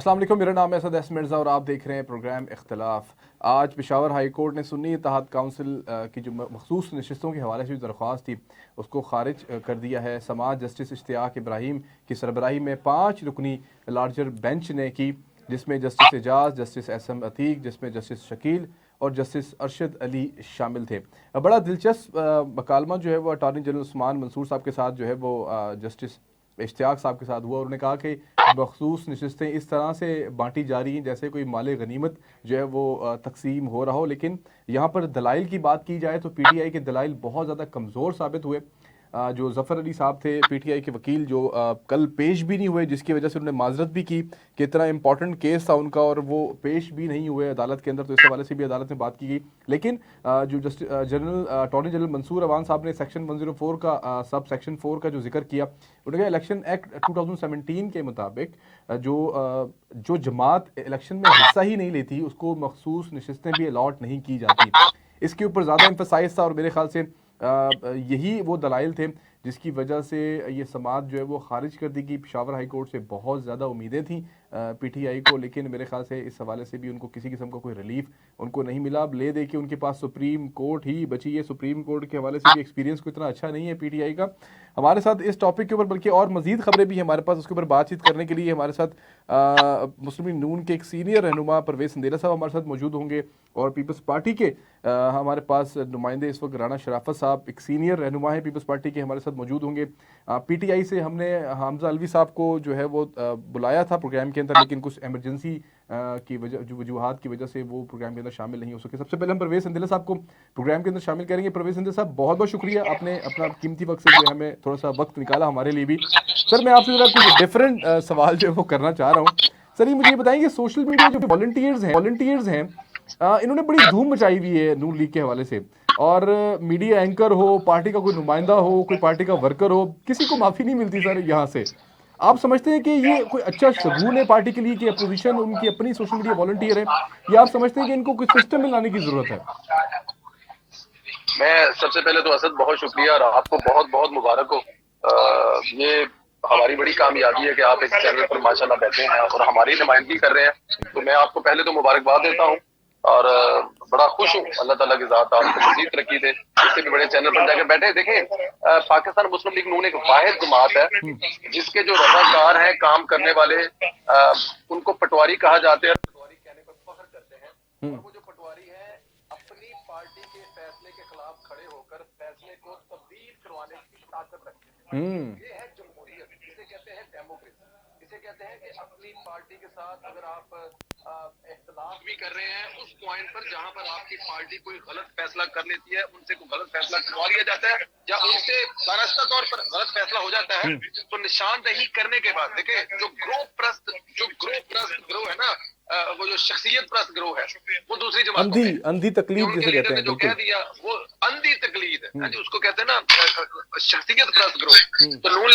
अस्सलाम वालेकुम, मेरा नाम है असद एस मिर्ज़ा और आप देख रहे हैं प्रोग्राम इख्तिलाफ। आज पेशावर हाई कोर्ट ने सुन्नी इत्तेहाद काउंसिल की जो मखसूस नशिस्तों के हवाले से जो दरख्वास्त थी उसको खारिज कर दिया है। समाज जस्टिस इश्तियाक इब्राहिम की सरबराही में 5 रुकनी लार्जर बेंच ने की, जिसमें justice Ejaz, justice SM Atiq, जिसमें जस्टिस शकील और जस्टिस अरशद अली शामिल थे। बड़ा दिलचस्प मकालमा जो है वो अटारनी जनरल उस्मान मंसूर साहब के साथ जो है वो जस्टिस इश्तियाक साहब के साथ हुआ। उन्होंने कहा कि मखसूस नशिस्तें इस तरह से बांटी जा रही हैं जैसे कोई माले गनीमत जो है वो तकसीम हो रहा हो, लेकिन यहाँ पर दलाइल की बात की जाए तो पीटीआई के दलाइल बहुत ज़्यादा कमज़ोर साबित हुए। जो ज़फ़र अली साहब थे पीटीआई के वकील, जो कल पेश भी नहीं हुए, जिसकी वजह से उन्होंने माजरत भी की कि इतना इंपॉर्टेंट केस था उनका और वो पेश भी नहीं हुए अदालत के अंदर, तो इस हवाले से भी अदालत में बात की गई। लेकिन जो general attorney general Mansoor Awan साहब ने सेक्शन 104 का सब सेक्शन 4 का जो जिक्र किया, उन्होंने कहा इलेक्शन एक्ट 2017 के मुताबिक जो जमात इलेक्शन में हिस्सा ही नहीं लेती उसको मखसूस नशिस्तें भी अलॉट नहीं की जाती। इसके ऊपर ज़्यादा एम्फसाइज था और मेरे ख्याल से यही वो दलाइल थे जिसकी वजह से ये समात जो है वो खारिज कर दी गई। पेशावर हाई कोर्ट से बहुत ज़्यादा उम्मीदें थी पीटीआई को, लेकिन मेरे ख्याल से इस हवाले से भी उनको किसी किस्म का कोई रिलीफ उनको नहीं मिला। अब ले दे कि उनके पास सुप्रीम कोर्ट ही बची है। सुप्रीम कोर्ट के हवाले से भी एक्सपीरियंस को इतना अच्छा नहीं है पीटीआई का। हमारे साथ इस टॉपिक के ऊपर बल्कि और मजीद खबरें भी हमारे पास, उसके ऊपर बातचीत करने के लिए हमारे साथ मुस्लिम लीग नून के एक सीनियर रहनुमा परवेज संदेला साहब हमारे साथ मौजूद होंगे और पीपल्स पार्टी के हमारे पास नुमाइंदे इस वक्त राना शराफत साहब एक सीनियर रहनुमा है पीपल्स पार्टी के, हमारे साथ मौजूद होंगे। पीटीआई से हमने हमजा अलवी साहब को जो है वो बुलाया था प्रोग्राम के अंदर, लेकिन कुछ एमरजेंसी की वजह जो वजूहात की वजह से वो प्रोग्राम के अंदर शामिल नहीं हो सके। सबसे पहले हम परवेज संदेला साहब को प्रोग्राम के अंदर शामिल करेंगे। परवेज संदेला साहब, बहुत बहुत शुक्रिया, आपने अपना कीमती वक्त से जो है हमें थोड़ा सा वक्त निकाला हमारे लिए भी। सर, मैं आपसे जरा कुछ डिफरेंट सवाल जो है वो करना चाह रहा हूँ। सर, ये मुझे बताएंगे सोशल मीडिया जो वॉलंटियर्स हैं इन्होंने बड़ी धूम मचाई हुई है नून लीग के हवाले से, और मीडिया एंकर हो, पार्टी का कोई नुमाइंदा हो, कोई पार्टी का वर्कर हो, किसी को माफी नहीं मिलती सर यहाँ से। आप समझते हैं कि ये कोई अच्छा शगुन है पार्टी के लिए कि अपोजिशन उनकी अपनी सोशल मीडिया वॉलंटियर है, या आप समझते हैं कि इनको कुछ सिस्टम में लाने की जरूरत है? मैं सबसे पहले तो असद बहुत शुक्रिया और आपको बहुत बहुत मुबारक हो। ये हमारी बड़ी कामयाबी है कि आप एक चैनल पर माशाल्लाह बैठे हैं और हमारी नुमाइंदगी कर रहे हैं, तो मैं आपको पहले तो मुबारकबाद देता हूँ और बड़ा खुश हूँ। अल्लाह ताला की जात आपको मजीद तरक्की दे, इससे भी बड़े चैनल पर जाकर बैठे। देखें, पाकिस्तान मुस्लिम लीग नून एक वाहिद जमात है जिसके जो रजाकार हैं, काम करने वाले, उनको पटवारी कहा जाते हैं, पटवारी कहने पर फख्र करते हैं। और वो जो पटवारी है अपनी पार्टी के फैसले के खिलाफ खड़े होकर फैसले को तब्दील करवाने की ताकत रखते हैं। ये है जमहूरियत, इसे कहते हैं डेमोक्रेसी। इसे कहते हैं कि अपनी पार्टी के साथ अगर आप इख्तिलाफ भी कर रहे हैं उस पॉइंट पर जहां पर आपकी पार्टी कोई गलत फैसला कर लेती है, उनसे कोई गलत फैसला करवा लिया जाता है या उनसे दानिस्ता तौर पर गलत फैसला हो जाता है, तो निशानदही करने के बाद देखिए जो ग्रोह है ना, वो जो शख्सियत प्रस्त ग्रोह है वो दूसरी जमात अंधी तकलीद जिसे कहते हैं, जो कह दिया वो अंधी तकलीद है, उसको कहते हैं ना शख्सियत प्रस्त ग्रोह। तो नून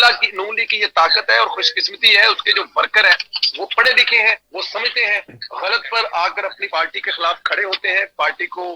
लीग की ये ताकत है और खुशकिस्मती है, उसके जो वर्कर है वो पढ़े लिखे हैं, वो समझते हैं, गलत पर आकर अपनी पार्टी के खिलाफ खड़े होते हैं, पार्टी को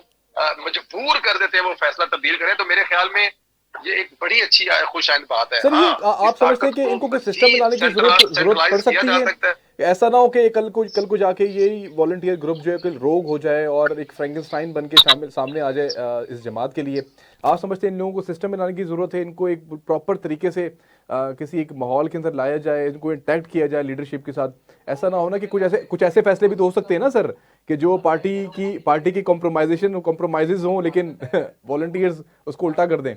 मजबूर कर देते हैं वो फैसला तब्दील करें। तो मेरे ख्याल में ये एक बड़ी अच्छी खुशाइंद बात है। सर, ये आप समझते हैं कि इनको कोई सिस्टम में लाने की जरूरत पड़ सकती है? ऐसा ना हो कि कल को जाके यही वॉलंटियर ग्रुप जो है कि रोग हो जाए और एक फ्रैंकेनस्टाइन बन के सामने आ जाए इस जमात के लिए। आप समझते हैं इन लोगों को सिस्टम में लाने की जरूरत है, इनको एक प्रॉपर तरीके से किसी एक माहौल के अंदर लाया जाए, इनको इंटैक्ट किया जाए लीडरशिप के साथ? ऐसा ना हो ना कि कुछ ऐसे फैसले भी तो हो सकते हैं ना सर कि जो पार्टी की कॉम्प्रोमाइजेज हों, लेकिन वॉलंटियर्स उसको उल्टा कर दें।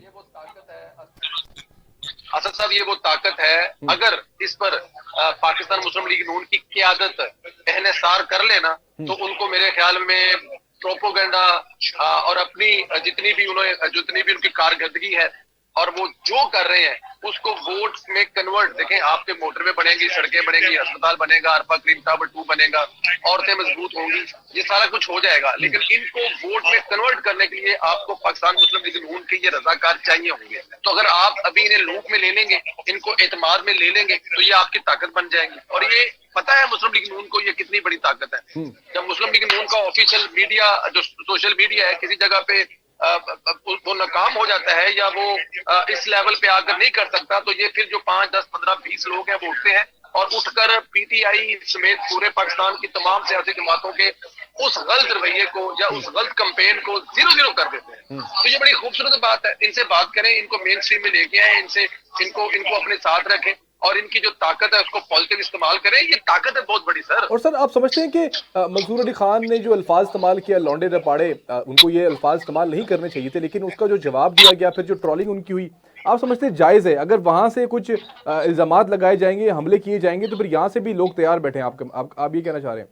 असद साहब, ये वो ताकत है, अगर इस पर पाकिस्तान मुस्लिम लीग नून की क़यादत एहसार कर लेना तो उनको मेरे ख्याल में प्रोपोगंडा और अपनी जितनी भी उनकी कारकर्दगी है और वो जो कर रहे हैं उसको वोट में कन्वर्ट। देखें, आपके मोटरवे बनेंगी, सड़कें बनेंगी, अस्पताल बनेगा, अरफा क्रीम टावर 2 बनेगा, औरतें मजबूत होंगी, ये सारा कुछ हो जाएगा, लेकिन इनको वोट में कन्वर्ट करने के लिए आपको पाकिस्तान मुस्लिम लीग नून के ये रजाकार चाहिए होंगे। तो अगर आप अभी इन्हें लूप में ले लेंगे, इनको एतमाद में ले लेंगे, तो ये आपकी ताकत बन जाएंगी। और ये पता है मुस्लिम लीग नून को ये कितनी बड़ी ताकत है। जब मुस्लिम लीग नून का ऑफिशियल मीडिया, जो सोशल मीडिया है, किसी जगह पे वो नाकाम हो जाता है या वो इस लेवल पे आकर नहीं कर सकता, तो ये फिर जो 5, 10, 15, 20 लोग हैं वो उठते हैं और उठकर पीटीआई समेत पूरे पाकिस्तान की तमाम सियासी जमातों के उस गलत रवैये को या उस गलत कैंपेन को 0-0 कर देते हैं। तो ये बड़ी खूबसूरत बात है। इनसे बात करें, इनको मेन स्ट्रीम में लेके आए, इनको अपने साथ रखें और इनकी जो ताकत है उसको पॉजिटिव इस्तेमाल करें। ये ताकत है बहुत बड़ी सर। और सर, आप समझते हैं कि मंसूर अली खान ने जो अल्फाज इस्तेमाल किया, लौंडे रपाड़े, उनको ये अल्फाज इस्तेमाल नहीं करने चाहिए थे, लेकिन उसका जो जवाब दिया गया, फिर जो ट्रोलिंग उनकी हुई, आप समझते हैं जायज़ है? अगर वहां से कुछ इल्जामात लगाए जाएंगे, हमले किए जाएंगे, तो फिर यहाँ से भी लोग तैयार बैठे हैं। आप ये कहना चाह रहे हैं?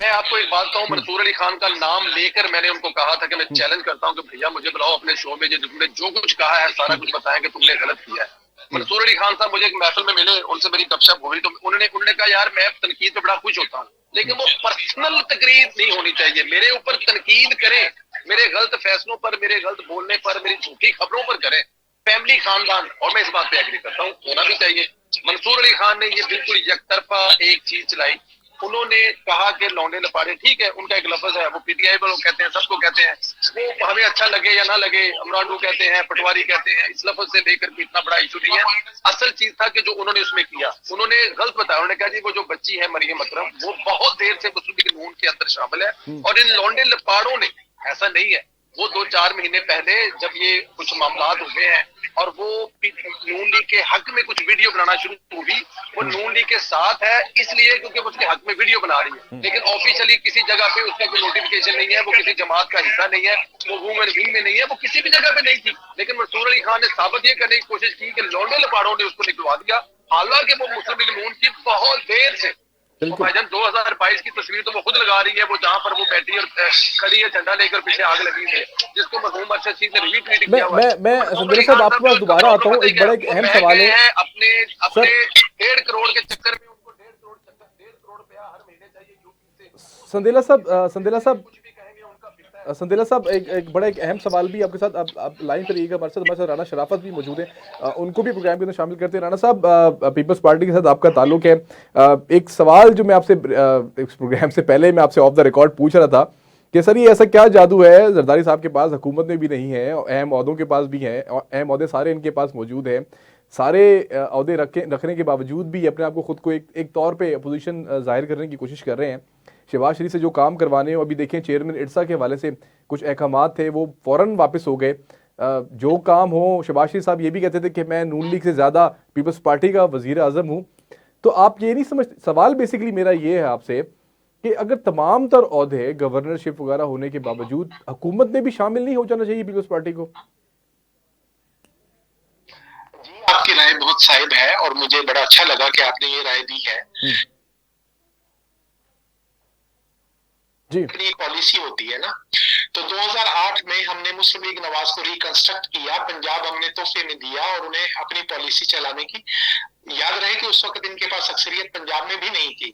मैं आपको एक बात कहूं, मंसूर अली खान का नाम लेकर मैंने उनको कहा था कि मैं चैलेंज करता हूं कि भैया मुझे बुलाओ अपने शो में, तुमने जो कुछ कहा है सारा कुछ बताया कि तुमने गलत किया है। मंसूर अली खान साहब मुझे एक महफिल में मिले, उनसे मेरी गपशप हुई, तो उन्होंने कहा यार मैं तनकीद पे बड़ा खुश होता हूँ, लेकिन वो पर्सनल तकरीर नहीं होनी चाहिए। मेरे ऊपर तनकीद करें, मेरे गलत फैसलों पर, मेरे गलत बोलने पर, मेरी झूठी खबरों पर करें, फैमिली खानदान, और मैं इस बात पे एग्री करता हूँ, होना भी चाहिए। मंसूर अली खान ने ये बिल्कुल यकतरफा एक चीज चलाई। उन्होंने कहा कि लौंडे लपाड़े, ठीक है, उनका एक लफ्ज है, वो पीटीआई पर कहते हैं, सबको कहते हैं, वो हमें अच्छा लगे या ना लगे, अमरानू कहते हैं, पटवारी कहते हैं, इस लफ्ज से लेकर के इतना बड़ा इशू नहीं है। असल चीज था कि जो उन्होंने उसमें किया, उन्होंने गलत बताया। उन्होंने कहा जी वो जो बच्ची है मरियम अकरम, वो बहुत देर से मुस्लिम लीग नून के अंदर शामिल है, और इन लौंडे लपाड़ों ने, ऐसा नहीं है, वो 2-4 महीने पहले जब ये कुछ मामलात हुए हैं और वो नून लीग के हक में कुछ वीडियो बनाना शुरू हुई, वो नून लीग के साथ है इसलिए क्योंकि वो उसके हक में वीडियो बना रही है, लेकिन ऑफिशियली किसी जगह पे उसका कोई नोटिफिकेशन नहीं है, वो किसी जमात का हिस्सा नहीं है, वो वुमेन विंग में नहीं है, वो किसी भी जगह पे नहीं थी। लेकिन मंसूर अली खान ने साबित ये करने की कोशिश की कि लौंडे लपाड़ों ने उसको निकलवा दिया, हालांकि वो मुस्लिम लीग नून की बहुत देर से, भाईजान 2022 की तस्वीर तो वो खुद लगा रही है, वो जहां पर वो बैठी और खड़ी है, झंडा लेकर पीछे आग लगी है, जिसको मरहूम अरशद सिंह ने रीट्वीट किया हुआ है। मैं संदेला साहब आपके पास दोबारा आता हूँ, एक बड़ा एक अहम सवाल है। अपने 1.5 करोड़ के चक्कर में उनको 1.5 करोड़ रुपया हर महीने चाहिए यूपी से। संदेला साहब, एक बड़ा एक अहम सवाल भी आपके साथ, आप लाइन पर रहिएगा। हमारे साथ राना शराफत भी मौजूद है, उनको भी प्रोग्राम के अंदर शामिल करते हैं। राना साहब, पीपल्स पार्टी के साथ आपका ताल्लुक है, एक सवाल जो मैं आपसे इस प्रोग्राम से पहले मैं आपसे ऑफ द रिकॉर्ड पूछ रहा था कि सर ये ऐसा क्या जादू है जरदारी साहब के पास, हुकूमत में भी नहीं है, अहम ओहदों के पास भी हैं, और अहम ओहदे सारे इनके पास मौजूद हैं, सारे ओहदे रखने के बावजूद भी अपने आप को खुद को एक तौर पे अपोजिशन जाहिर करने की कोशिश कर रहे हैं। शहबाज शरीफ से जो काम करवाने हो, अभी देखें चेयरमैन इरसा के हवाले से कुछ अहकामात थे, वो फ़ौरन वापस हो गए। जो काम हो, शहबाज शरीफ साहब ये भी कहते थे कि मैं नून लीग से ज़्यादा पीपल्स पार्टी का वज़ीर आज़म हूँ। तो आप ये नहीं समझ, सवाल बेसिकली मेरा ये है आपसे कि अगर तमाम तर ओहदे गवर्नरशिप वगैरह होने के बावजूद हुकूमत में भी शामिल नहीं हो जाना चाहिए पीपल्स पार्टी को? जी, आपकी राय बहुत साहिब है और मुझे बड़ा अच्छा लगा कि आपने ये राय दी है। अपनी पॉलिसी होती है ना, तो 2008 में हमने मुस्लिम लीग नवाज को रिकंस्ट्रक्ट किया, पंजाब हमने तोहफे में दिया और उन्हें अपनी पॉलिसी चलाने की, याद रहे कि उस वक्त इनके पास अक्सरियत पंजाब में भी नहीं थी,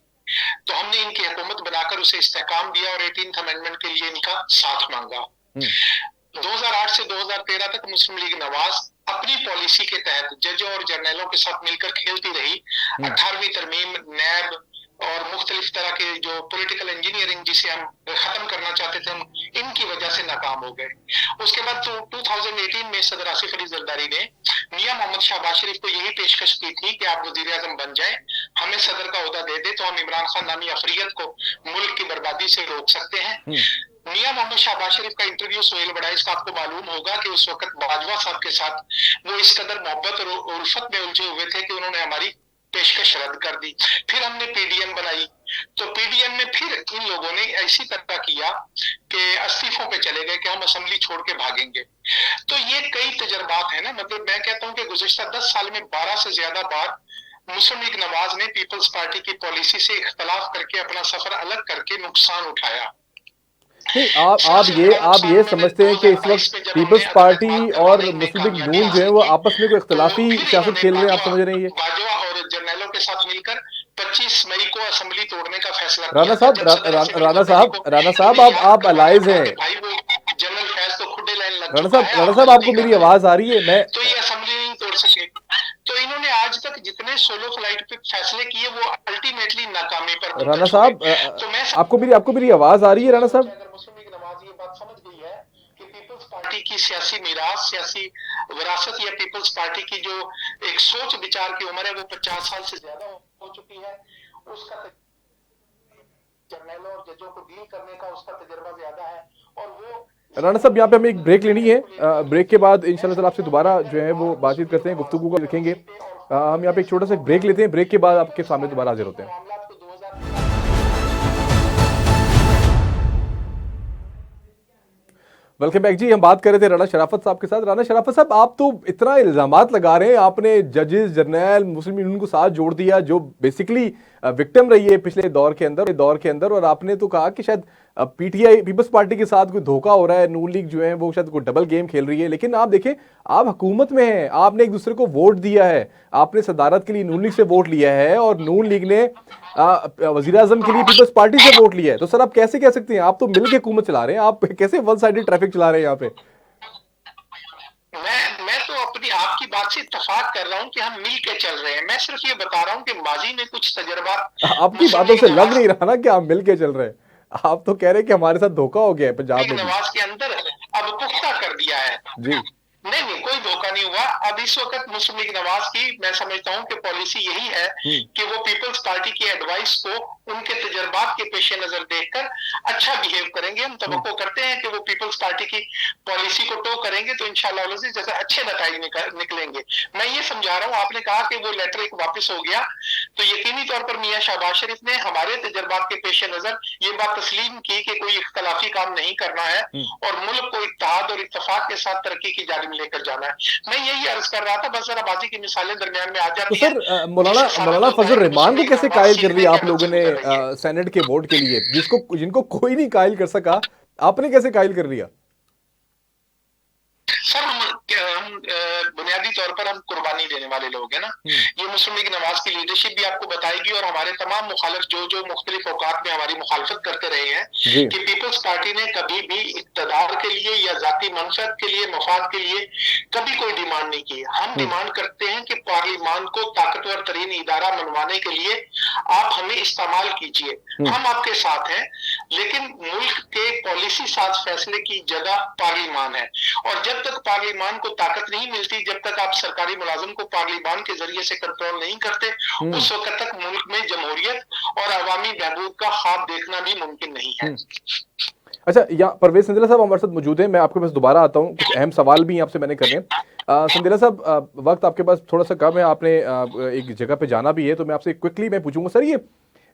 तो हमने इनकी हुकूमत बनाकर उसे इस्तेहकाम दिया और 18th अमेंडमेंट के लिए इनका साथ मांगा। 2008 से 2013 तक मुस्लिम लीग नवाज अपनी पॉलिसी के तहत जजों और जर्नलों के साथ मिलकर खेलती रही। 18वीं तरमीम, नैब और मुख्तलिफ तरह के जो पॉलिटिकल इंजीनियरिंग जिसे हम खत्म करना चाहते थे, हम इनकी वजह से नाकाम हो गए। उसके बाद तो 2018 में सदर आसिफ अली जरदारी ने मियां मोहम्मद शहबाज शरीफ को यही पेशकश की थी कि आप वजीर आजम बन जाएं, हमें सदर का ओहदा दे दे तो हम इमरान खान नामी अफरियत को मुल्क की बर्बादी से रोक सकते हैं। मियां मोहम्मद शहबाज शरीफ का इंटरव्यू सोहेल बड़ाइश का आपको मालूम होगा कि उस वक्त बाजवा साहब के साथ वो इस कदर मोहब्बत और उल्फत में उलझे हुए थे कि उन्होंने हमारी पेशकश रद्द कर दी। फिर हमने पीडीएम बनाई, तो पीडीएम में फिर इन लोगों ने ऐसी तरह किया कि इस्तीफों पे चले गए कि हम असेंबली छोड़ के भागेंगे। तो ये कई तजर्बात है ना, मतलब मैं कहता हूं कि गुज़िश्ता 10 साल में 12 से ज्यादा बार मुस्लिम लीग नवाज ने पीपल्स पार्टी की पॉलिसी से इख्तलाफ करके अपना सफर अलग करके नुकसान उठाया। नहीं, आप ये समझते हैं कि इस वक्त पीपल्स पार्टी और मुस्लिम लीग नून जो है वो आपस में कोई इख्तलाफी सियासत खेल रहे हैं, आप समझ रहे हैं? ये बाजवा और जर्नलों के साथ मिलकर 25 मई को असेंबली तोड़ने का फैसला राना साहब आप अलाइज हैं। भाई वो जनरल फैज तो खुदे लाइन लग राना साहब आपको मेरी आवाज आ रही है? मैं तो ये असेंबली नहीं तोड़ सके। तो इन्होंने आज तक जितने सोलो फ्लाइट पे फैसले किए वो अल्टीमेटली नाकामी पर। राना साहब, आपको मेरी आवाज आ रही है? राना साहब, मुस्लिम लीग नवाज ये बात समझ गई है कि पीपल्स पार्टी की सियासी मीरास, सियासी विरासत या पीपल्स पार्टी की जो एक सोच विचार की उम्र है वो 50 साल से ज्यादा हो चुकी है। उसका जर्नैलों और जजों को डील करने का उसका तजुर्बा ज्यादा है। और वो राणा साहब, यहाँ पे हमें एक ब्रेक लेनी है। ब्रेक के बाद इंशाल्लाह ताला आपसे दोबारा जो है वो बातचीत करते हैं, गुफ्तगू को रखेंगे। हम यहाँ पे एक छोटा सा ब्रेक लेते हैं, ब्रेक के बाद आपके सामने दोबारा हाजिर होते हैं। वेलकम बैक जी। हम बात कर रहे थे राणा शराफत साहब के साथ। राणा शराफत साहब, आप तो इतना इल्जामात लगा रहे हैं, आपने जजेस, जर्नैल, मुस्लिम यूनियन को साथ जोड़ दिया जो बेसिकली विक्टिम रही है पिछले दौर के अंदर, और आपने तो कहा कि शायद पीटीआई, पीपल्स पार्टी के साथ कोई धोखा हो रहा है, नून लीग जो है वो शायद कोई डबल गेम खेल रही है। लेकिन आप देखें, आप हुकूमत में हैं, आपने एक दूसरे को वोट दिया है, आपने सदारत के लिए नून लीग से वोट लिया है और नून लीग ने वजीर आजम के लिए पीपल्स पार्टी से वोट लिया है। तो सर आप कैसे कह सकते हैं, आप तो मिलकर हुकूमत चला रहे हैं, आप कैसे वन साइडेड ट्रैफिक चला रहे हैं यहाँ पे? मैं तो अपनी आपकी बात से इत्तेफाक कर रहा हूं कि हम मिल के चल रहे हैं। मैं सिर्फ ये बता रहा हूं कि माजी में कुछ तजर्बा आपकी बातों से लग नहीं रहा ना कि आप मिल के चल रहे हैं। आप तो कह रहे हैं कि हमारे साथ धोखा हो गया है पंजाब में। नवाज के अंदर अब पुख्ता कर दिया है जी। नहीं, कोई धोखा नहीं हुआ। अब इस वक्त मुस्लिम लीग नवाज की मैं समझता हूं कि पॉलिसी यही है कि वो पीपल्स पार्टी की एडवाइस को उनके तजर्बात के पेश नजर देखकर अच्छा बिहेव करेंगे। हम तवक्को करते हैं कि वो पीपल्स पार्टी की पॉलिसी को टो करेंगे तो इंशाल्लाह जैसे अच्छे नतीजे निकलेंगे। मैं ये समझा रहा हूं, आपने कहा कि वो लेटर एक वापस हो गया, तो यकीनी तौर पर मियां शहबाज शरीफ ने हमारे तजर्बात के पेश नजर ये बात तस्लीम की कि कोई इख्तलाफी काम नहीं करना है और मुल्क को इत्तेहाद और इत्तेफाक के साथ तरक्की की जानिब लेकर जाना है। मैं यही अर्ज कर रहा था, बस जरा बाजी की मिसालें दरमियान में आ जाती हैं। तो सर मौलाना फजल रहमान को कैसे कायल कर दिया आप लोगों ने सेनेट के वोट के लिए, जिनको कोई नहीं कायल कर सका, आपने कैसे कायल कर लिया? सर हम बुनियादी तौर पर हम कुर्बानी देने वाले लोग हैं ना। ये मुस्लिम लीग नवाज की लीडरशिप भी आपको बताएगी और हमारे तमाम मुखालिफ जो मुख्तलिफ औकात में हमारी मुखालफत करते रहे हैं कि पीपल्स पार्टी ने कभी भी इक़्तिदार के लिए या जाती मनफत के लिए, मफाद के लिए कभी कोई डिमांड नहीं की। हम डिमांड करते हैं कि पार्लियामान को ताकतवर तरीन इदारा मनवाने के लिए आप हमें इस्तेमाल कीजिए, हम आपके साथ हैं, लेकिन मुल्क के पॉलिसी साज फैसले की जगह पार्लियामान है। और जब तक पार्लियामान को ताकत नहीं मिलती, जब तक आप सरकारी मुलाजिम को पार्लियामान के जरिए से कंट्रोल नहीं करते, उस वक्त तक मुल्क में जमहूरियत और अवामी बहबूद का ख्वाब देखना भी मुमकिन नहीं है। अच्छा, यहाँ परवेज संदेला साहब हमारे साथ मौजूद हैं। मैं आपके पास दोबारा आता हूँ, कुछ अहम सवाल भी आपसे मैंने करने हैं। संदेला साहब, वक्त आपके पास थोड़ा सा कम है, आपने एक जगह पे जाना भी है, तो मैं आपसे क्विकली मैं पूछूंगा, सर ये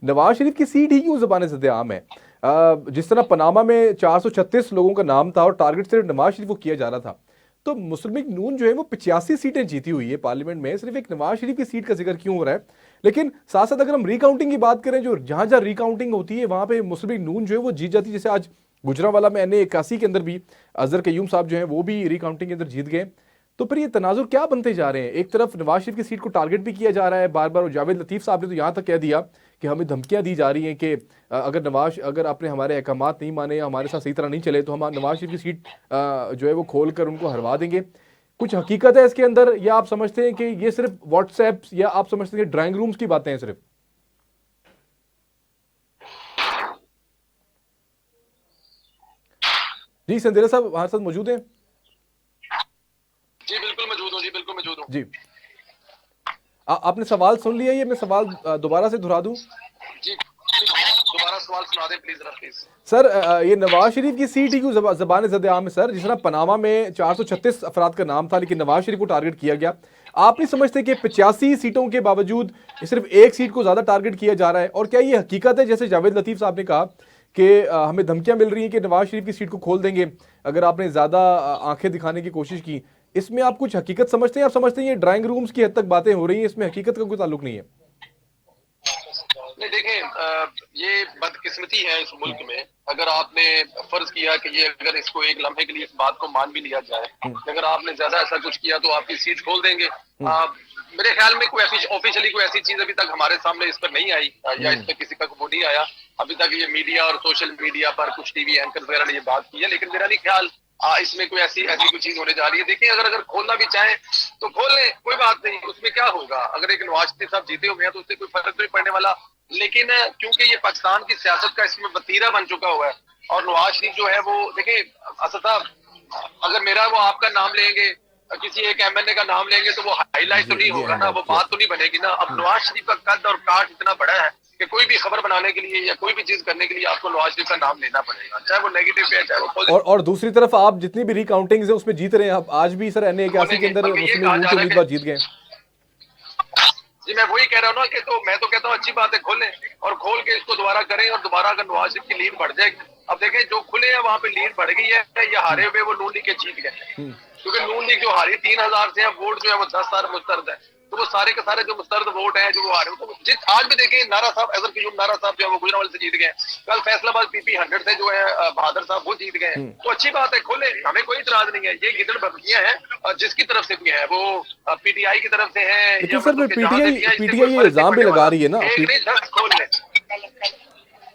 नवाज शरीफ की सीट ही क्यों ज़बान सद्देआम है? जिस तरह पनामा में 436 लोगों का नाम था और टारगेट सिर्फ नवाज शरीफ को किया जा रहा था, तो मुस्लिम लीग नून जो है वो 85 सीटें जीती हुई है पार्लियामेंट में, सिर्फ एक नवाज शरीफ की सीट का जिक्र क्यों हो रहा है? लेकिन साथ साथ अगर हम रिकाउंटिंग की बात करें, जो जहां जहां रिकाउंटिंग होती है वहां पे मुस्लिम लीग नून जो है वो जीत जाती है। जैसे आज गुजरांवाला में NA81 के अंदर भी अजहर कयूम साहब जो है वो भी रिकाउंटिंग के अंदर जीत गए। तो फिर ये तनाजुर क्या बनते जा रहे हैं? एक तरफ नवाज शरीफ की सीट को टारगेट भी किया जा रहा है बार बार, और जावेद लतीफ साहब ने तो यहाँ तक कह दिया कि हमें धमकियां दी जा रही हैं कि अगर आपने हमारे अहकामात नहीं माने, हमारे साथ सही तरह नहीं चले, तो हम नवाज शरीफ की सीट जो है वो खोल कर उनको हरवा देंगे। कुछ हकीकत है इसके अंदर, या आप समझते हैं कि ये सिर्फ व्हाट्सएप, या आप समझते हैं ड्राइंग रूम्स की बातें हैं सिर्फ? जी संदेला साहब हमारे साथ मौजूद हैं? जी बिल्कुल मौजूद हूँ, जी बिल्कुल मौजूद हूँ। जी, आपने सवाल सुन लिया? ये मैं सवाल दोबारा से दोहरा दूं? जी दोबारा सवाल सुना दें प्लीज प्लीज। सर ये नवाज शरीफ की सीट ही क्यों ज़बान सद्देआम है सर? जिस तरह पनामा में 436 अफराद का नाम था लेकिन नवाज शरीफ को टारगेट किया गया, आप नहीं समझते कि 85 सीटों के बावजूद सिर्फ एक सीट को ज्यादा टारगेट किया जा रहा है? और क्या ये हकीकत है, जैसे जावेद लतीफ साहब ने कहा कि हमें धमकियां मिल रही हैं कि नवाज शरीफ की सीट को खोल देंगे अगर आपने ज्यादा आंखें दिखाने की कोशिश की, इसमें आप कुछ हकीकत समझते हैं? आप समझते हैं ये ड्राइंग रूम्स की हद तक बातें हो रही हैं, इसमें हकीकत का कोई ताल्लुक नहीं है? नहीं देखें, ये बदकिस्मती है इस मुल्क में। अगर आपने फर्ज किया कि ये अगर इसको एक लम्हे के लिए इस बात को मान भी लिया जाए, अगर आपने ज्यादा ऐसा कुछ किया तो आपकी सीट खोल देंगे। मेरे ख्याल में कोई ऑफिशियली कोई ऐसी चीज अभी तक हमारे सामने इस पर नहीं आई, या इस पर किसी का वो नहीं आया अभी तक। ये मीडिया और सोशल मीडिया पर कुछ टीवी एंकर वगैरह ने ये बात की है, लेकिन मेरा नहीं ख्याल इसमें कोई ऐसी कोई चीज होने जा रही है। देखिए, अगर खोलना भी चाहे तो खोल लें, कोई बात नहीं, उसमें क्या होगा। अगर एक नवाज शरीफ साहब जीते हुए हैं तो उससे कोई फर्क नहीं पड़ने वाला। लेकिन क्योंकि ये पाकिस्तान की सियासत का इसमें वतीरा बन चुका हुआ है, और नवाज शरीफ जो है वो देखिए असद साहब, अगर मेरा वो आपका नाम लेंगे, किसी एक एमएनए का नाम लेंगे तो वो हाईलाइट तो नहीं होगा ना, वो बात तो नहीं बनेगी ना। अब नवाज शरीफ का कद और काट इतना बड़ा है कि कोई भी खबर बनाने के लिए या कोई भी चीज करने के लिए आपको नवाज शरीफ का नाम लेना पड़ेगा, चाहे वो नेगेटिव है चाहे वो पॉजिटिव। और दूसरी तरफ आप जितनी भी रिकाउंटिंग्स है उसमें जीत रहे हैं आप। आज भी सर NA81 के अंदर मुस्लिम लीग के उम्मीदवार जीत गए। जी मैं वही कह रहा हूँ ना कि तो मैं तो कहता हूँ अच्छी बात है, खोलें और खोल के इसको दोबारा करें, और दोबारा अगर नवाज शरीफ की लीड बढ़ जाएगी। अब देखें जो खुले हैं वहां पे लीड बढ़ गई है, या हारे हुए वो नून लीग के जीत गए, क्योंकि नून लीग जो हारी 3000 से है, वोट जो है वो 10,000 मुस्तरद है, तो वो सारे के सारे जो मुस्तरद वोट हैं जो वो हारे, तो जिस आज भी देखें नारा साहब, अजहर क़य्यूम नारा साहब जो है वो गुजरांवाले से जीत गए, कल फैसलाबाद PP 100 से जो है बहादुर साहब वो जीत गए। तो अच्छी बात है, खोले, हमें कोई इतराज नहीं है। ये गिदड़ बकरियां हैं जिसकी तरफ से भी है, वो PTI की तरफ से है, लेकिन सर PTI ये इल्जाम भी लगा रही है ना,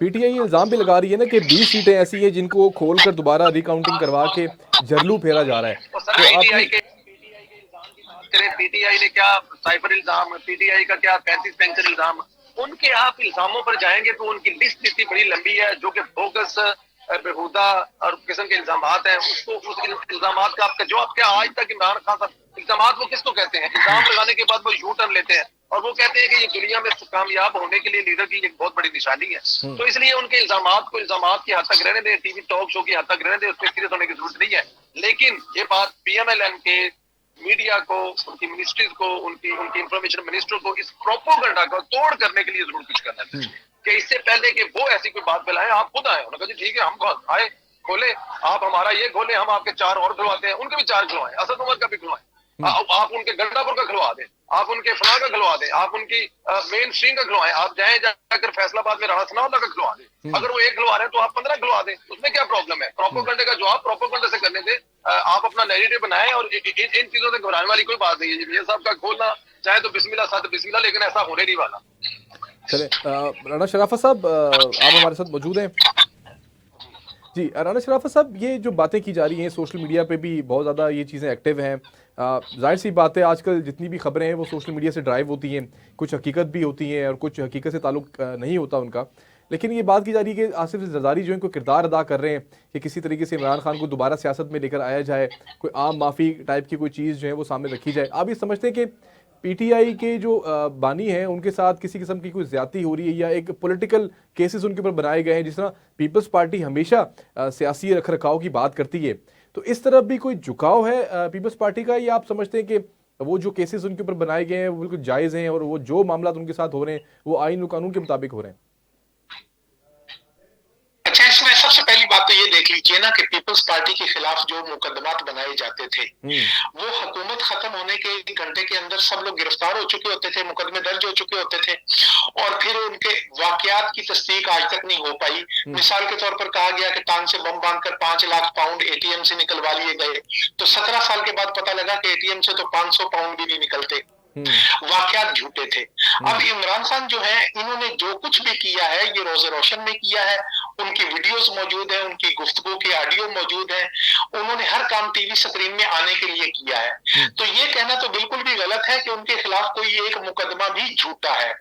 PTI ये इल्जाम भी लगा रही है ना कि 20 सीटें ऐसी हैं जिनको खोलकर दोबारा रिकाउंटिंग करवा के जरलू फेरा जा रहा है। तो PTI ने क्या साइबर इल्जाम, PTI का क्या 35 पेंशन इल्जाम, उनके आप इल्जामों पर जाएंगे तो उनकी लिस्ट इतनी बड़ी लंबी है जो कि बोगस बेहुदा और किस्म के इल्जामात हैं। उसको उस इल्जामात का आपका जो आपके आज तक इमरान खान साहब इल्जामात वो किसको कहते हैं? इल्जाम लगाने के बाद वो यू टर्न लेते हैं और वो कहते हैं कि ये दुनिया में कामयाब होने के लिए लीडर की एक बहुत बड़ी निशानी है। तो इसलिए उनके इल्जामात को इल्जामात की हद तक रहने दें, टीवी टॉक शो की हद तक रहने दें, उस पर सीरियस होने की जरूरत नहीं है। लेकिन ये बात PMLN के मीडिया को, उनकी मिनिस्ट्रीज को, उनकी इंफॉर्मेशन मिनिस्टर को इस प्रोपोगंडा को तोड़ करने के लिए जरूर कुछ करना चाहिए कि इससे पहले कि वो ऐसी कोई बात फैलाएं, आप खुद आए। उन्होंने कहा ठीक है, हम आए, खोले, आप हमारा ये खोले, हम आपके 4 और खुलवाते हैं, उनके भी 4 खुलवाएं, असद उमर का भी खुलवाएं, आप उनके गंडापुर का खुलवा दें, आप उनके फला का खुलवा दें, आप उनकी मेन स्ट्रीम का खुलवाएं, आप जाकर फैसलाबाद में राणा सनाउल्लाह का खुलवा दें। अगर वो 1 खुलवा रहे हैं तो आप 15 खुलवा दें, उसमें क्या प्रॉब्लम है? प्रोपोगंडे का जवाब प्रोपोगंडे से करने दें, आप अपना नैरेटिव बनाएं और इन चीजों से घबराने वाली कोई बात नहीं है। ये साहब का खोलना चाहे तो बिस्मिल्लाह साथ बिस्मिल्लाह, लेकिन ऐसा होने नहीं वाला। चले राणा शराफत साहब आप हमारे साथ मौजूद हैं। जी राणा शराफत साहब, ये जो बातें की जा रही हैं सोशल मीडिया पे भी बहुत ज़्यादा ये चीज़ें एक्टिव हैं। जाहिर सी बात है आजकल जितनी भी खबरें हैं वो सोशल मीडिया से ड्राइव होती हैं, कुछ हकीकत भी होती हैं और कुछ हकीकत से ताल्लुक नहीं होता उनका। लेकिन ये बात की जा रही है कि आसिफ जरदारी जो है कोई किरदार अदा कर रहे हैं कि किसी तरीके से इमरान खान को दोबारा सियासत में लेकर आया जाए, कोई आम माफ़ी टाइप की कोई चीज़ जो है वो सामने रखी जाए। आप ये समझते हैं कि PTI के जो बानी हैं उनके साथ किसी किस्म की कोई ज्यादती हो रही है या एक पॉलिटिकल केसेस उनके ऊपर बनाए गए हैं? जिस तरह पीपल्स पार्टी हमेशा सियासी रख रखाव की बात करती है, तो इस तरफ भी कोई झुकाव है पीपल्स पार्टी का, या आप समझते हैं कि वो जो केसेस उनके ऊपर बनाए गए हैं वो बिल्कुल जायज़ हैं और वो जो मामला उनके साथ हो रहे हैं वो आईन और कानून के मुताबिक हो रहे हैं? अच्छा, इसमें सबसे पहली बात तो ये देख लीजिए ना कि पीपल्स पार्टी के खिलाफ जो मुकदमात बनाए जाते थे वो हुकूमत खत्म होने के 1 घंटे के अंदर सब लोग गिरफ्तार हो चुके होते थे, मुकदमे दर्ज हो चुके होते थे और फिर उनके वाकयात की तस्दीक आज तक नहीं हो पाई। मिसाल के तौर पर कहा गया कि टांग से बम बांधकर 5 लाख पाउंड ATM से निकलवा लिए गए, तो 17 साल के बाद पता लगा कि ATM से तो 500 पाउंड भी नहीं निकलते। वाकयात झूठे थे। अब इमरान खान जो है, इन्होंने जो कुछ भी किया है ये रोज़े रोशन में किया है, उनकी वीडियोस मौजूद है, उनकी गुफ्तगू के ऑडियो मौजूद है, उन्होंने हर काम टीवी स्क्रीन में आने के लिए किया है। तो ये कहना तो बिल्कुल भी गलत है कि उनके खिलाफ कोई एक मुकदमा भी झूठा है।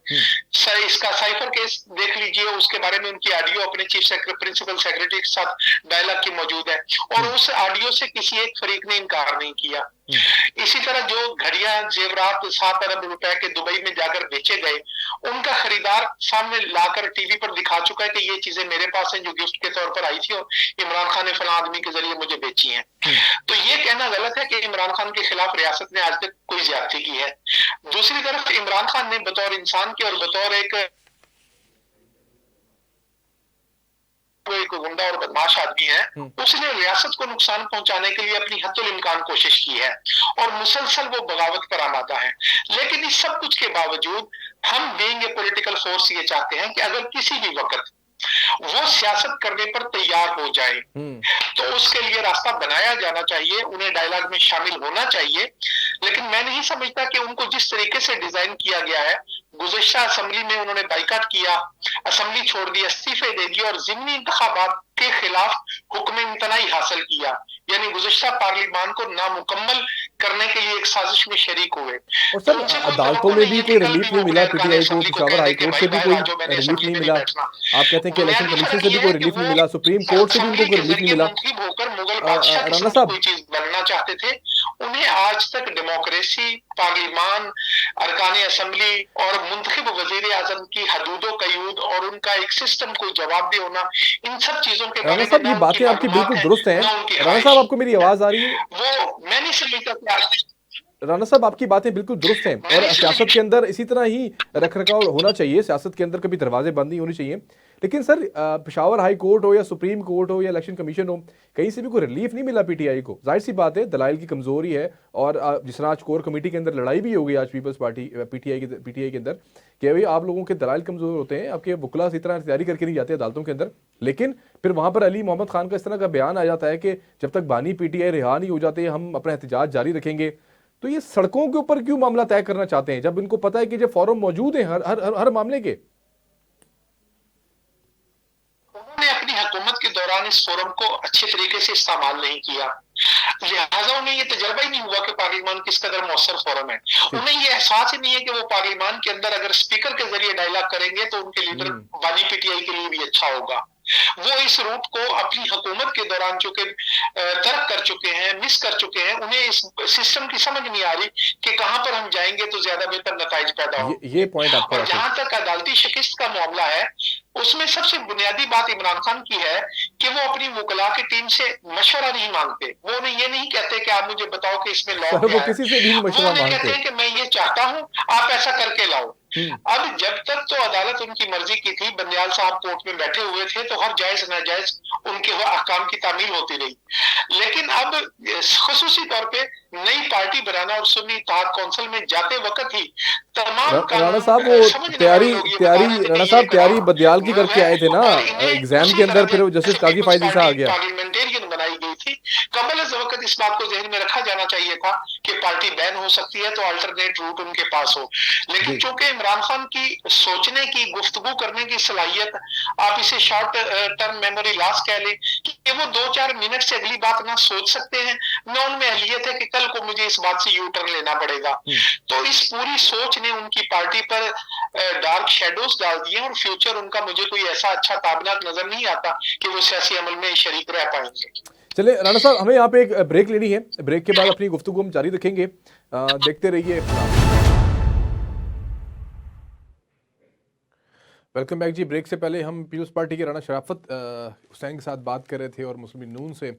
इसका साइफर केस देख लीजिए, उसके बारे में उनकी ऑडियो अपने प्रिंसिपल सेक्रेटरी के साथ डायलॉग की मौजूद है और उस ऑडियो से किसी एक फरीक ने इनकार नहीं किया। इसी तरह जो घड़ियां जेवरात 7 अरब रुपए के दुबई में जाकर बेचे गए, उनका खरीदार सामने लाकर टीवी पर दिखा चुका है कि ये चीजें मेरे पास हैं जो गिफ्ट के तौर पर आई थी और इमरान खान ने फला आदमी के जरिए मुझे बेची हैं। तो ये कहना गलत है कि इमरान खान के खिलाफ रियासत ने आज तक कोई ज्यादती की है। दूसरी तरफ इमरान खान ने बतौर इंसान के और बतौर एक गुंडा और बदमाश आदमी है, उसने रियासत को नुकसान पहुंचाने के लिए अपनी हद्दुल इम्कान कोशिश की है और मुसलसल वो बगावत पर आमादा है। लेकिन इस सब कुछ के बावजूद हम बीइंग ए पॉलिटिकल फोर्स ये चाहते हैं कि अगर किसी भी वक्त वो सियासत करने पर तैयार हो जाए तो उसके लिए रास्ता बनाया जाना चाहिए, उन्हें डायलॉग में शामिल होना चाहिए। लेकिन मैं नहीं समझता कि उनको जिस तरीके से डिजाइन किया गया है, गुज़श्ता असेंबली में उन्होंने बाइकाट किया, असेंबली छोड़ दी, इस्तीफे दे दिए और ज़िमनी इंतखाबात के खिलाफ हुक्म इम्तनाई हासिल किया, यानी गुज़श्ता पार्लियामान को नामुकम्मल करने के लिए एक साजिश में शरीक हुए। और सर अदालतों में भी कोई रिलीफ नहीं मिला पीटीआई को, पेशावर हाई कोर्ट से भी कोई रिलीफ नहीं मिला। आप कहते हैं कि इलेक्शन कमीशन से भी कोई रिलीफ नहीं मिला, सुप्रीम कोर्ट से भी उनको कोई रिलीफ नहीं मिला। होकर मुगल बादशाह राणा साहब, कोई चीज बनना चाहते थे, उन्हें आज तक डेमोक्रेसी, पार्लिमान, अरकान असेंबली और मुंतखब वजीर आजम की हदूदो कयूद और उनका एक सिस्टम को जवाब भी होना, इन सब चीजों के राणा साहब ये बातें आपकी बिल्कुल दुरुस्त हैं। राणा साहब आपको मेरी आवाज आ रही है? वो मैं नहीं समझता। राणा साहब आपकी बातें बिल्कुल दुरुस्त हैं और सियासत के अंदर इसी तरह ही रखरखाव होना चाहिए, सियासत के अंदर कभी दरवाजे बंद नहीं होने चाहिए। लेकिन सर पेशावर हाई कोर्ट हो या सुप्रीम कोर्ट हो या इलेक्शन कमीशन हो, कहीं से भी कोई रिलीफ नहीं मिला पीटीआई को। जाहिर सी बात है दलाइल की कमजोरी है और जिस तरह आज कोर कमेटी के अंदर लड़ाई भी हो गई आज पीपल्स पार्टी पीटीआई के अंदर कि भाई आप लोगों के दलाइल कमजोर होते हैं, आपके वकला इस तरह तैयारी करके नहीं जाते अदालतों के अंदर। लेकिन फिर वहां पर अली मोहम्मद खान का इस तरह का बयान आ जाता है कि जब तक बानी पीटीआई रिहा नहीं हो जाते हम अपना एहतजाज जारी रखेंगे। तो ये सड़कों के ऊपर क्यों मामला तय करना चाहते हैं जब इनको पता है कि जो फोरम मौजूद है हर मामले के? उन्होंने अपनी हुकूमत के दौरान इस फोरम को अच्छे तरीके से इस्तेमाल नहीं किया, लिहाजा उन्हें ये तजर्बा ही नहीं हुआ कि पार्लियामान किस कदर मौसर फोरम है। उन्हें ये एहसास ही नहीं है कि वो पार्लियामान के अंदर अगर स्पीकर के जरिए डायलॉग करेंगे तो उनके लीडर बानी पीटीआई के लिए भी अच्छा होगा। वो इस रूट को अपनी हुकूमत के दौरान चूंकि तर्क कर चुके हैं, मिस कर चुके हैं, उन्हें इस सिस्टम की समझ नहीं आ रही कि कहां पर हम जाएंगे तो ज्यादा बेहतर नताइज पैदा हो। ये पॉइंट आपका। और जहां तक अदालती शिकस्त का मामला है, उसमें सबसे बुनियादी बात इमरान खान की है कि वो अपनी वकला की टीम से मशवरा नहीं मांगते। वो उन्हें ये नहीं कहते कि आप मुझे बताओ कि इसमें लॉ क्या है, किसी से भी मशवरा वो कहते हैं कि मैं ये चाहता हूं, आप ऐसा करके लाओ। अब जब तक तो अदालत उनकी मर्जी की थी, बंदयाल साहब कोर्ट में बैठे हुए थे, तो हर जायज नाजायज उनके वो अहकाम की तामील होती रही। लेकिन अब खुसूसी तौर पे नई पार्टी बनाना और सुन्नी इत्तेहाद काउंसिल में जाते वक्त ही तमाम राणा साहब वो तैयारी राणा साहब तैयारी बदयाल की करके आए थे ना एग्जाम के अंदर, फिर जस्टिस काजी फायद ईसा आ गया। पार्लियामेंटेरियन बनाई गई थी। कबल वक्त इस बात को जहन में रखा जाना चाहिए था कि पार्टी बैन हो सकती है तो अल्टरनेट रूट उनके पास हो। लेकिन चूंकि इमरान खान की सोचने की, गुफ्तगू करने की सलाहियत, आप इसे शॉर्ट टर्म मेमोरी लॉस कह लें कि वो 2-4 मिनट से अगली बात ना सोच सकते हैं, न उनमें अहलियत है कि कल को मुझे इस बात से यू टर्न लेना पड़ेगा। तो इस पूरी सोच ने उनकी पार्टी पर डार्क शेडोज डाल दिए और फ्यूचर उनका मुझे कोई ऐसा अच्छा ताबनाक नजर नहीं आता कि वो सियासी अमल में शरीक रह पाएंगे। चले राणा साहब, हमें यहाँ पे एक ब्रेक लेनी है, ब्रेक के बाद अपनी गुफ्तगू हम जारी रखेंगे। देखते रहिए। वेलकम बैक जी। ब्रेक से पहले हम पीपल्स पार्टी के राणा शराफत हुसैन के साथ बात कर रहे थे और मुस्लिम नून से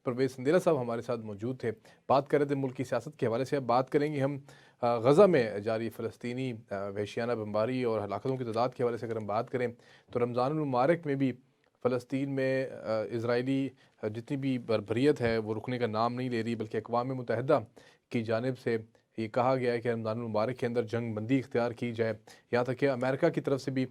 परवेज संदेला साहब हमारे साथ मौजूद थे। बात कर रहे थे मुल्क की सियासत के हवाले से। अब बात करेंगे हम गज़ा में जारी फ़लस्तीनी वहशियाना बमबारी और हलाकतों की तादाद के हवाले से। अगर हम बात करें तो रमज़ानुल मुबारक में भी फ़लस्तीन में इजरायली जितनी भी बर्बरियत है वो रुकने का नाम नहीं ले रही, बल्कि अक़वाम मुत्तहिदा की जानिब से ये कहा गया है कि रमज़ानुल मुबारक के अंदर जंग बंदी इख्तियार की जाए। यहाँ तक कि अमेरिका की तरफ से भी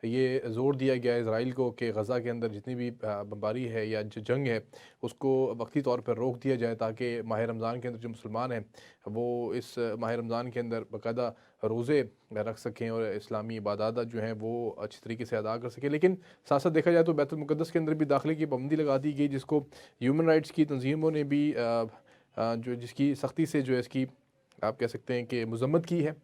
ये ज़ोर दिया गया है इसराइल को कि गज़ा के अंदर जितनी भी बमबारी है या जो जंग है उसको वक्ती तौर पर रोक दिया जाए, ताकि माह रमज़ान के अंदर जो मुसलमान हैं वो इस माह रमज़ान के अंदर बाकायदा रोज़े रख सकें और इस्लामी इबादत जो हैं वो अच्छी तरीके से अदा कर सकें। लेकिन साथ साथ देखा जाए तो बैतुल मुक़द्दस के अंदर भी दाखिले की पाबंदी लगा दी गई, जिसको ह्यूमन राइट्स की तंजीमों ने भी जो जिसकी सख्ती से जो है इसकी आप कह सकते हैं कि मज़म्मत की है।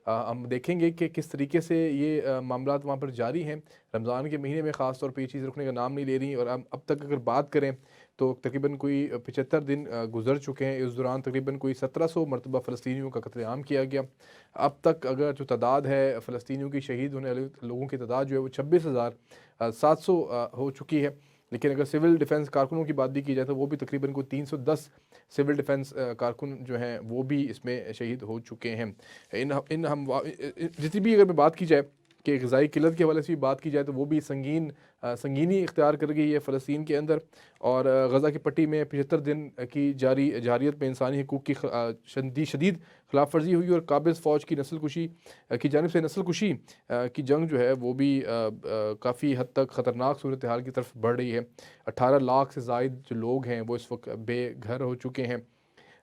हम देखेंगे कि किस तरीके से ये मामला वहाँ पर जारी हैं। रमज़ान के महीने में ख़ास तौर पे ये चीज़ रुकने का नाम नहीं ले रही और अब तक अगर बात करें तो तकरीबन कोई 75 दिन गुजर चुके हैं। इस दौरान तकरीबन कोई 1700 मरतबा फ़लस्तीनियों का कत्लेआम किया गया। अब तक अगर जो तादाद है फ़लस्तीनियों की शहीद होने वाले लोगों की तादाद जो है वो 26,700 हो चुकी है। लेकिन अगर सिविल डिफेंस कारकुनों की बात भी की जाए तो वो भी तकरीबन कोई 310 सिविल डिफेंस कारकुन जो हैं वो भी इसमें शहीद हो चुके हैं। इन हम जितनी भी अगर बात की जाए कि ग़िज़ाई किल्लत के हवाले से भी बात की जाए तो वो भी संगीनी इख्तियार कर गई है फ़लस्तीन के अंदर। और गज़ा की पट्टी में 75 दिन की जारियत में इंसानी हकूक़ की शदीद खिलाफ वर्जी हुई और काबिज़ फ़ौज की नस्लकुशी की जानिब से नस्लकुशी की जंग जो है वो भी काफ़ी हद तक ख़तरनाक सूरत हाल की तरफ बढ़ रही है। 18 लाख से ज़ायद जो लोग हैं वो इस वक्त बेघर हो चुके हैं।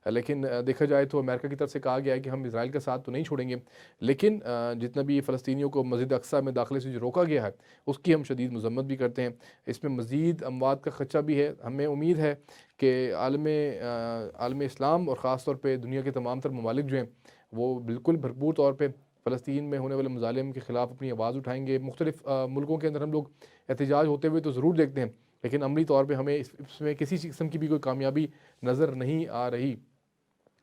लेकिन देखा जाए तो अमेरिका की तरफ से कहा गया है कि हम इसराइल का साथ तो नहीं छोड़ेंगे, लेकिन जितना भी फ़लस्तीनियों को मस्जिद अक्सा में दाखिले से जो रोका गया है उसकी हम शदीद मज़म्मत भी करते हैं। इसमें मज़ीद अमवात का ख़दशा भी है। हमें उम्मीद है कि आलम इस्लाम और ख़ास तौर पे दुनिया के तमाम तर ममालिक जो हैं वो बिल्कुल भरपूर तौर पे फ़लस्तीन में होने वाले मज़ालिम के ख़िलाफ़ अपनी आवाज़ उठाएंगे। मुख्तलिफ़ मुल्कों के अंदर हम लोग एहतजाज होते हुए तो ज़रूर देखते हैं, लेकिन अमली तौर पे हमें इसमें किसी किस्म की भी कोई कामयाबी नज़र नहीं आ रही।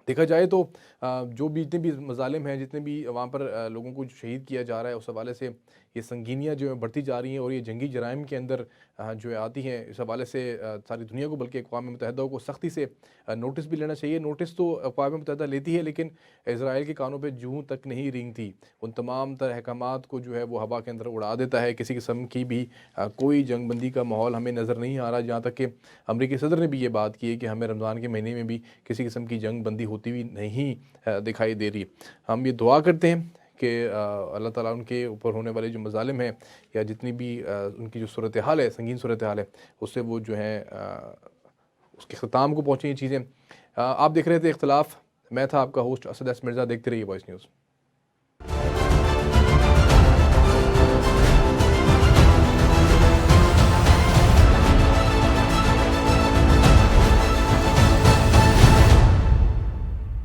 देखा जाए तो जो भी जितने भी मज़ालिम हैं, जितने भी वहाँ पर लोगों को शहीद किया जा रहा है, उस हवाले से ये संगीनियाँ जो हैं बढ़ती जा रही हैं और ये जंगी जराइम के अंदर जो है आती हैं। इस हवाले से सारी दुनिया को बल्कि अक़वाम मुत्तहिदा को सख्ती से नोटिस भी लेना चाहिए। नोटिस तो अक़वाम मुत्तहिदा लेती है, लेकिन इसराइल के कानों पे जूं तक नहीं रेंगती। उन तमाम तर अहकामात को जो है वो हवा के अंदर उड़ा देता है। किसी किस्म की भी कोई जंग बंदी का माहौल हमें नज़र नहीं आ रहा। जहाँ तक कि अमरीकी सदर ने भी ये बात की है कि हमें रमज़ान के महीने में भी किसी किस्म की जंग बंदी होती हुई नहीं दिखाई दे रही। हम ये दुआ करते हैं कि अल्लाह ताला उनके ऊपर होने वाले जो मज़ालिम हैं या जितनी भी उनकी जो सूरत हाल है, संगीन सूरत हाल है, उससे वो जो है उसके ख़िताम को पहुँची ये चीज़ें। आप देख रहे थे इख्तिलाफ़। मैं था आपका होस्ट असद एस मिर्ज़ा। देखते रहिए वॉइस न्यूज़।